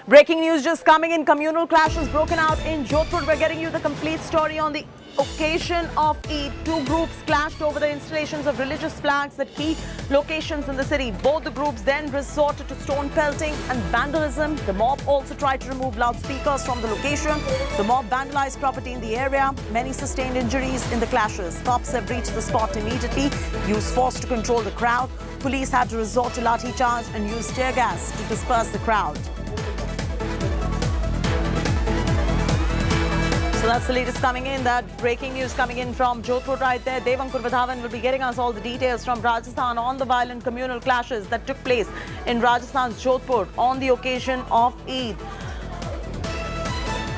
Breaking news just coming in. Communal clashes broken out in Jodhpur. We're getting you the complete story on the occasion of Eid. Two groups clashed over the installations of religious flags at key locations in the city. Both the groups then resorted to stone pelting and vandalism. The mob also tried to remove loudspeakers from the location. The mob vandalized property in the area. Many sustained injuries in the clashes. Cops have reached the spot immediately, used force to control the crowd. Police had to resort to lathi charge and use tear gas to disperse the crowd. So that's the latest coming in, that breaking news coming in from Jodhpur right there. Devankur Vidhavan will be getting us all the details from Rajasthan on the violent communal clashes that took place in Rajasthan's Jodhpur on the occasion of Eid.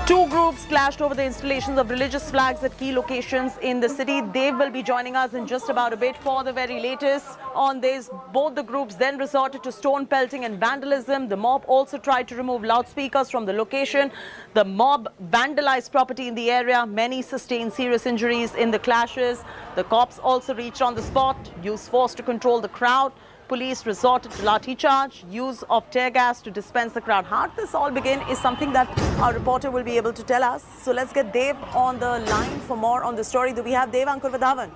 Two groups clashed over the installations of religious flags at key locations in the city. They will be joining us in just about a bit for the very latest on this. Both the groups then resorted to stone pelting and vandalism. The mob also tried to remove loudspeakers from the location. The mob vandalized property in the area. Many sustained serious injuries in the clashes. The cops also reached on the spot, used force to control the crowd. Police resorted to lathi charge, use of tear gas to dispense the crowd. How did this all begin is something that our reporter will be able to tell us. So let's get Dev on the line for more on the story. Do we have Devankur Vidhavan?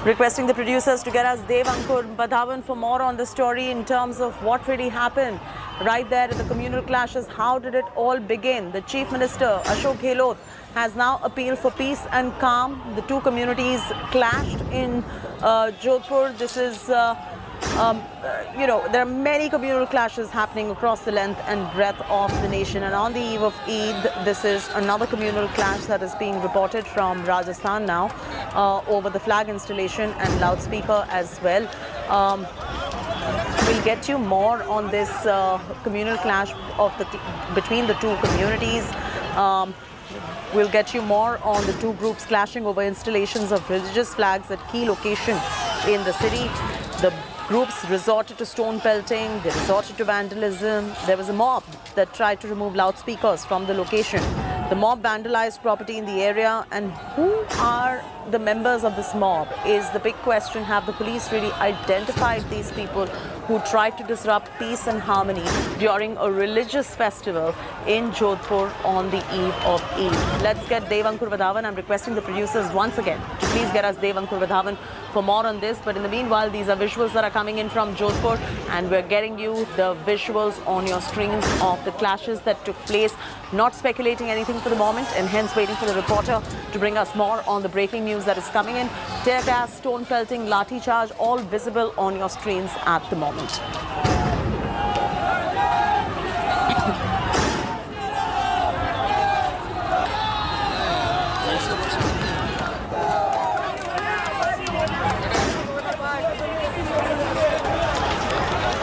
Requesting the producers to get us Devankur Vidhavan for more on the story in terms of what really happened right there at the communal clashes. How did it all begin? The Chief Minister, Ashok Gehlot, has now appealed for peace and calm. The two communities clashed in Jodhpur. This is, there are many communal clashes happening across the length and breadth of the nation. And on the eve of Eid, this is another communal clash that is being reported from Rajasthan now over the flag installation and loudspeaker as well. We'll get you more on this communal clash between the two communities. We'll get you more on the two groups clashing over installations of religious flags at key location in the city. The groups resorted to stone pelting, they resorted to vandalism. There was a mob that tried to remove loudspeakers from the location. The mob vandalized property in the area, and who are the members of this mob is the big question. Have the police really identified these people who tried to disrupt peace and harmony during a religious festival in Jodhpur on the eve of Eid? Let's get Devankur Vidhavan. I'm requesting the producers once again to please get us Devankur Vidhavan for more on this. But in the meanwhile, these are visuals that are coming in from Jodhpur, and we're getting you the visuals on your screens of the clashes that took place. Not speculating anything for the moment, and hence waiting for the reporter to bring us more on the breaking news that is coming in. Tear gas, stone pelting, lathi charge, all visible on your screens at the moment.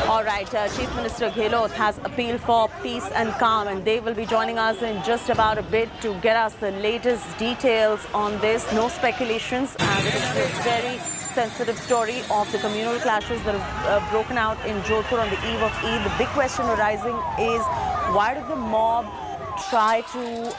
All right, Chief Minister Gehlot has appealed for peace and calm, and they will be joining us in just about a bit to get us the latest details on this. No speculations, and it is a very sensitive story of the communal clashes that have broken out in Jodhpur on the eve of Eid. The big question arising is, why did the mob try to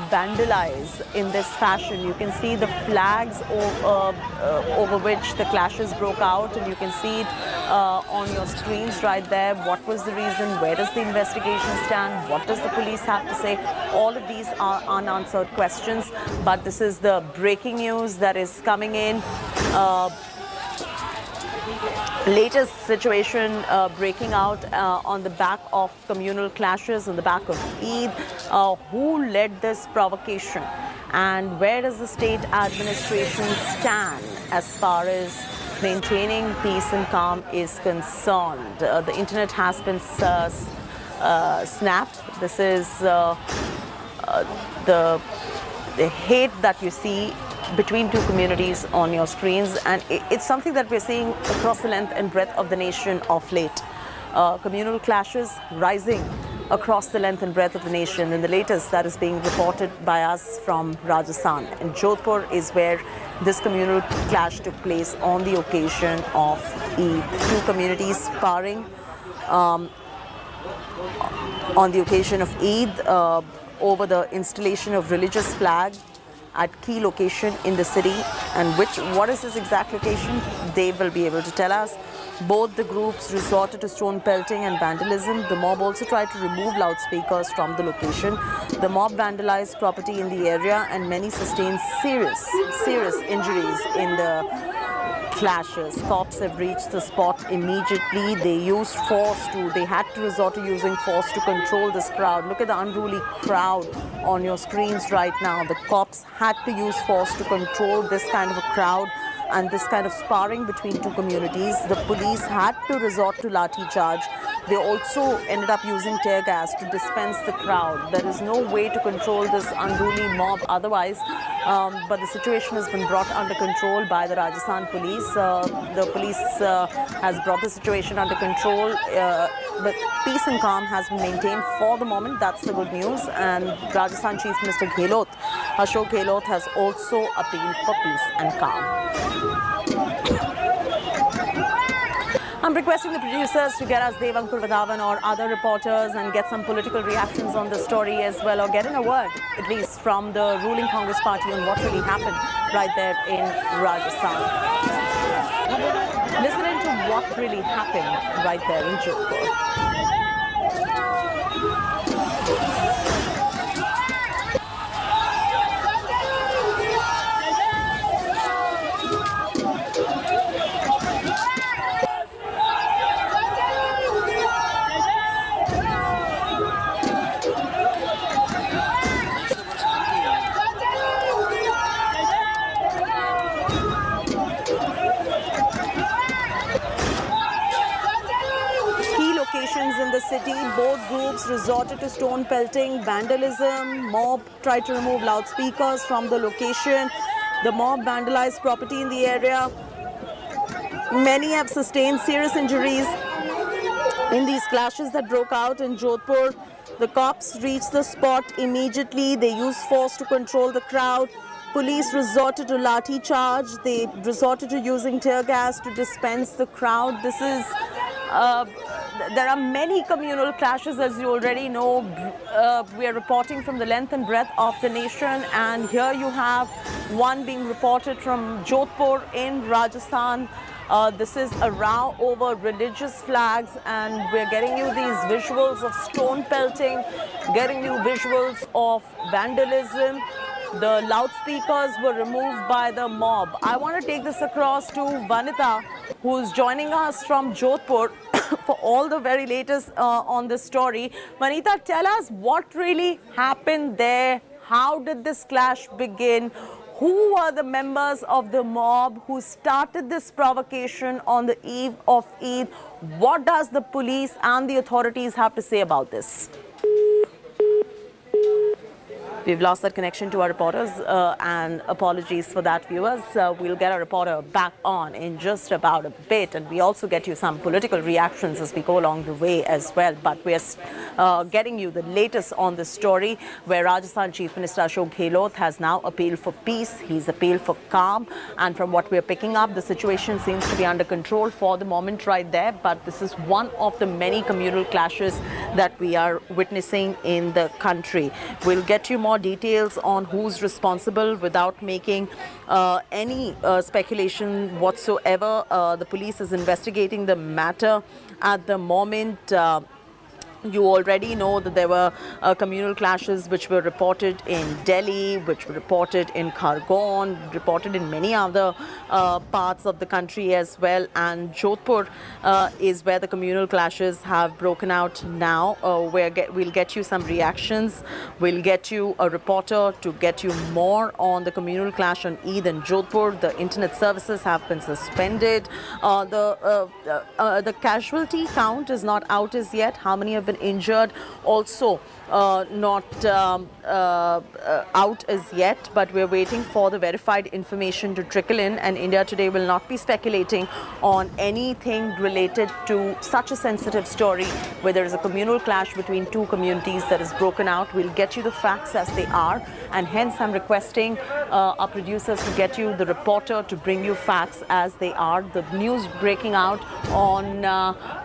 vandalize in this fashion? You can see the flags over which the clashes broke out, and you can see it on your screens right there. What was the reason? Where does the investigation stand? What does the police have to say? All of these are unanswered questions, but this is the breaking news that is coming in. Latest situation breaking out on the back of communal clashes, on the back of Eid. Who led this provocation, and where does the state administration stand as far as maintaining peace and calm is concerned? The internet has been snapped. This is the hate that you see between two communities on your screens, and it's something that we're seeing across the length and breadth of the nation of late. Communal clashes rising across the length and breadth of the nation, and the latest that is being reported by us from Rajasthan. And Jodhpur is where this communal clash took place on the occasion of Eid. Two communities sparring on the occasion of Eid over the installation of religious flag at key location in the city, and what is this exact location, they will be able to tell us. Both the groups resorted to stone pelting and vandalism. The mob also tried to remove loudspeakers from the location. The mob vandalized property in the area and many sustained serious injuries in the clashes. Cops have reached the spot immediately. They had to resort to using force to control this crowd. Look at the unruly crowd on your screens right now. The cops had to use force to control this kind of a crowd and this kind of sparring between two communities. The police had to resort to lathi charge. They also ended up using tear gas to disperse the crowd. There is no way to control this unruly mob otherwise, but the situation has been brought under control by the Rajasthan police. The police has brought the situation under control. But peace and calm has been maintained for the moment. That's the good news. And Rajasthan Chief Minister Ashok Gehlot has also appealed for peace and calm. I'm requesting the producers to get us Devankur Vadhavan or other reporters and get some political reactions on the story as well, or get in a word, at least, from the ruling Congress party on what really happened right there in Rajasthan. Listening to what really happened right there in Jodhpur. In the city, both groups resorted to stone pelting, vandalism. Mob tried to remove loudspeakers from the location. The mob vandalized property in the area. Many have sustained serious injuries in these clashes that broke out in Jodhpur. The cops reached the spot immediately. They used force to control the crowd. Police resorted to lathi charge. They resorted to using tear gas to disperse the crowd. There are many communal clashes, as you already know. We are reporting from the length and breadth of the nation, and here you have one being reported from Jodhpur in Rajasthan. This is a row over religious flags, and we're getting you these visuals of stone pelting, getting you visuals of vandalism. The loudspeakers were removed by the mob. I want to take this across to Vanita, who's joining us from Jodhpur for all the very latest on this story. Vanita, tell us what really happened there. How did this clash begin? Who were the members of the mob who started this provocation on the eve of Eid? What does the police and the authorities have to say about this? We've lost that connection to our reporters, and apologies for that, viewers. We'll get our reporter back on in just about a bit, and we also get you some political reactions as we go along the way as well. But we're getting you the latest on this story, where Rajasthan Chief Minister Ashok Gehlot has now appealed for peace. He's appealed for calm, and from what we're picking up, the situation seems to be under control for the moment right there. But this is one of the many communal clashes that we are witnessing in the country. We'll get you more details on who's responsible without making any speculation whatsoever. The police is investigating the matter at the moment. You already know that there were communal clashes which were reported in Delhi, which were reported in Khargone, reported in many other parts of the country as well. And Jodhpur is where the communal clashes have broken out now. We'll get you some reactions. We'll get you a reporter to get you more on the communal clash on Eid in Jodhpur. The internet services have been suspended. The casualty count is not out as yet. How many have been injured also not out as yet, but we're waiting for the verified information to trickle in, and India Today will not be speculating on anything related to such a sensitive story where there is a communal clash between two communities that is broken out. We'll get you the facts as they are, and hence I'm requesting our producers to get you the reporter to bring you facts as they are. The news breaking out on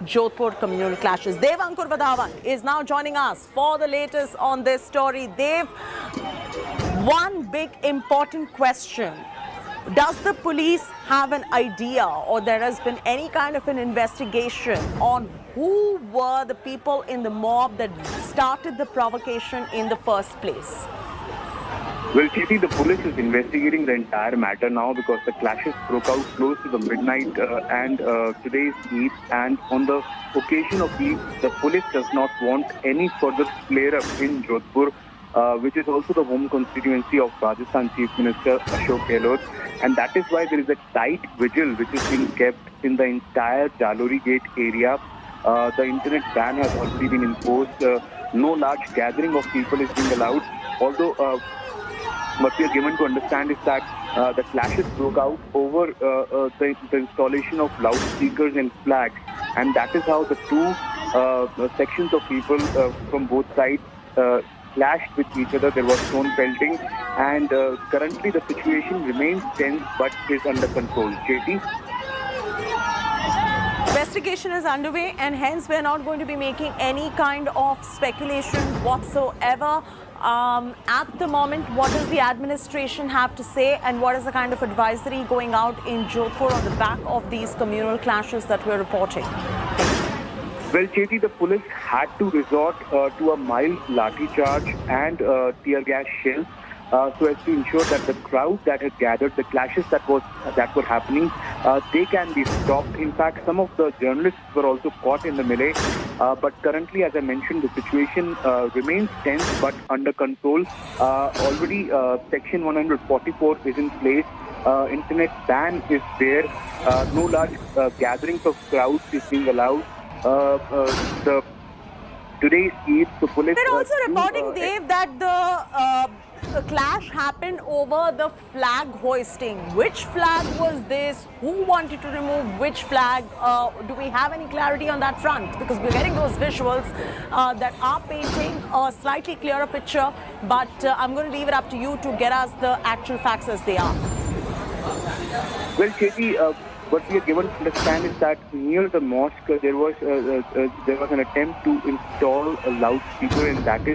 Jodhpur communal clashes. Devankur Vadhavan is now joining us for the latest on this story. Dev, one big important question. Does the police have an idea, or there has been any kind of an investigation on who were the people in the mob that started the provocation in the first place? Well, Chiti, the police is investigating the entire matter now because the clashes broke out close to the midnight and today's Eid. And on the occasion of Eid, the police does not want any further flare-up in Jodhpur, which is also the home constituency of Rajasthan Chief Minister Ashok Gehlot. And that is why there is a tight vigil which is being kept in the entire Jalori Gate area. The internet ban has already been imposed. No large gathering of people is being allowed. Although what we are given to understand is that the clashes broke out over the installation of loudspeakers and flags, and that is how the two sections of people from both sides clashed with each other. There was stone pelting, and currently the situation remains tense but is under control. JT? Investigation is underway, and hence we're not going to be making any kind of speculation whatsoever. At the moment, what does the administration have to say, and what is the kind of advisory going out in Jodhpur on the back of these communal clashes that we're reporting? Well, Cheti, the police had to resort to a mild lathi charge and tear gas shells so as to ensure that the crowd that had gathered, the clashes that were happening, they can be stopped. In fact, some of the journalists were also caught in the melee. But currently, as I mentioned, the situation remains tense but under control. Already, Section 144 is in place. Internet ban is there. No large gatherings of crowds is being allowed. Today's Eid, the police... They're also reporting, Dave, that the clash happened over the flag hoisting. Which flag was this? Who wanted to remove which flag? Do we have any clarity on that front? Because we're getting those visuals that are painting a slightly clearer picture. But I'm going to leave it up to you to get us the actual facts as they are. Well, Cheti, what we are given to understand is that near the mosque there was an attempt to install a loudspeaker, and that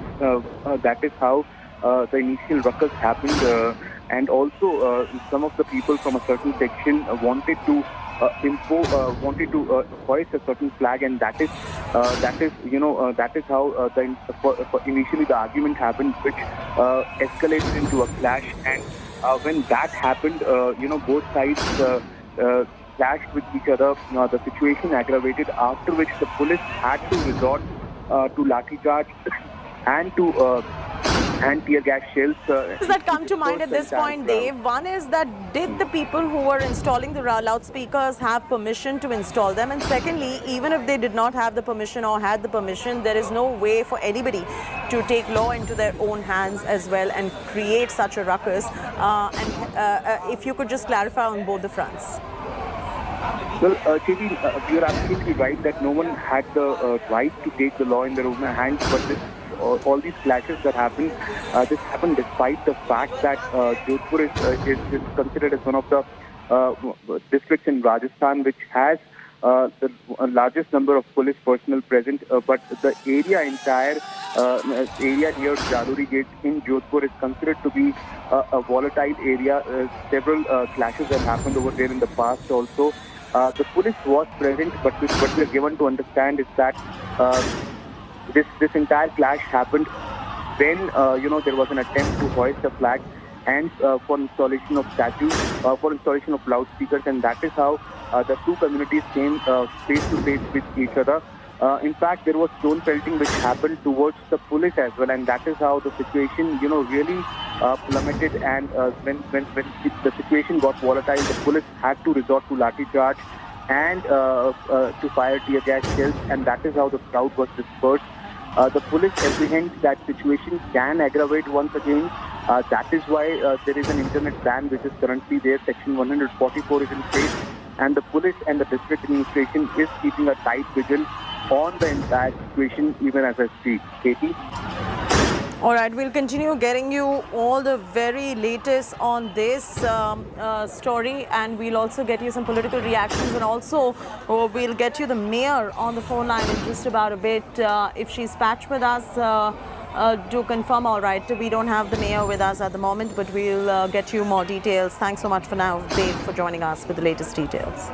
is how the initial ruckus happened. And also some of the people from a certain section wanted to hoist a certain flag, and that is how initially the argument happened, which escalated into a clash. And when that happened, both sides clashed with each other. The situation aggravated, after which the police had to resort to lathi charge and tear gas shells. Does that come to mind at this point, Dave? One is that did the people who were installing the loudspeakers have permission to install them? And secondly, even if they did not have the permission or had the permission, there is no way for anybody to take law into their own hands as well and create such a ruckus. If you could just clarify on both the fronts. Well, Cheti, you're absolutely right that no one had the right to take the law in their own hands, but all these clashes that happened, this happened despite the fact that Jodhpur is considered as one of the districts in Rajasthan which has the largest number of police personnel present, but the entire area near Jalori Gate in Jodhpur is considered to be a volatile area. Several clashes have happened over there in the past also. The police was present, but what we are given to understand is that this entire clash happened when there was an attempt to hoist a flag and for installation of statues, for installation of loudspeakers, and that is how the two communities came face to face with each other. In fact, there was stone pelting which happened towards the police as well, and that is how the situation, really plummeted. And when the situation got volatile, the police had to resort to lathi charge and to fire tear gas shells, and that is how the crowd was dispersed. The police apprehends that situation can aggravate once again. That is why there is an internet ban which is currently there. Section 144 is in place, and the police and the district administration is keeping a tight vigil on the entire situation even as I speak. Katie? All right, we'll continue getting you all the very latest on this story, and we'll also get you some political reactions, and also we'll get you the mayor on the phone line in just about a bit. If she's patched with us, Do confirm, all right. We don't have the mayor with us at the moment, but we'll get you more details. Thanks so much for now, Dave, for joining us with the latest details.